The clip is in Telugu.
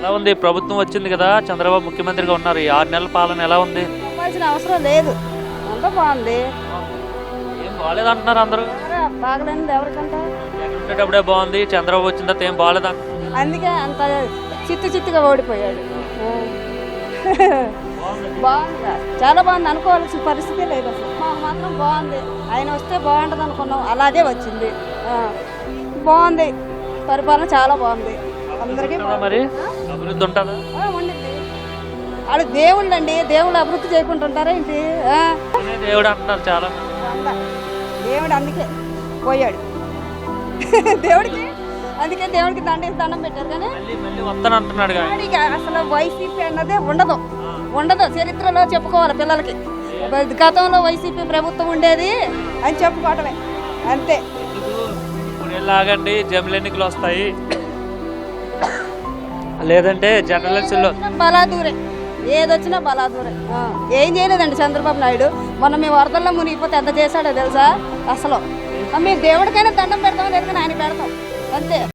ఎలా ఉంది ప్రభుత్వం వచ్చింది కదా, చంద్రబాబు ముఖ్యమంత్రిగా ఉన్నారు, ఈ 6 నెలల పాలన ఎలా ఉంది? చెప్పాల్సిన అవసరం లేదు, అంతా బాగుంది. ఏం బాగాలేదు అంటున్నారు అందరూ. బాగలేనిది ఎవరికంట? జగన్ ఉండేటప్పుడే బాగుంది, చంద్రబాబు వచ్చిన తర్వాత ఏం బాగాలేదు అంటున్నారు. అందుకే అంత చిత్తుగా ఓడిపోయాడు. బాగుంది, చాలా బాగుంది. అనుకోవాల్సిన పరిస్థితి లేదు అసలు. మాకు మాత్రం బాగుంది. ఆయన వస్తే బాగుంటుంది అనుకున్నాం, అలాగే వచ్చింది. బాగుంది, పరిపాలన చాలా బాగుంది. అందరికీ మరి అభివృద్ధి ఉంటుందా? ఉండింది. వాళ్ళు దేవుళ్ళు అండి, దేవుళ్ళు అభివృద్ధి చేయకుంటుంటారా ఏంటి? దేవుడు అంటున్నారు చాలా మంది. దేవుడు అందుకే పోయాడు. దేవుడికి అందుకే దేవుడికి దండం పెట్టారు. కానీ మళ్ళీ వస్తాను అంటున్నాడు. వాడికి అసలు వైసీపీ అన్నదే ఉండదు చరిత్రలో చెప్పుకోవాలి పిల్లలకి. గతంలో వైసీపీ ప్రభుత్వం ఉండేది అని చెప్పుకోవటమే అంతే. లాగండి, జమిలి ఎన్నికలు వస్తాయి, లేదంటే జనరల్ ఎలక్షన్లో బలాదూరే, ఏదొచ్చినా బలాదూరే. ఏం చేయలేదండి చంద్రబాబు నాయుడు. మొన్న మీ వరదల్లో మునిగిపోతే ఎంత చేశాడో తెలుసా? అసలు మేము దేవుడికైనా దండం పెడతాం, లేదని ఆయన పెడతాం అంతే.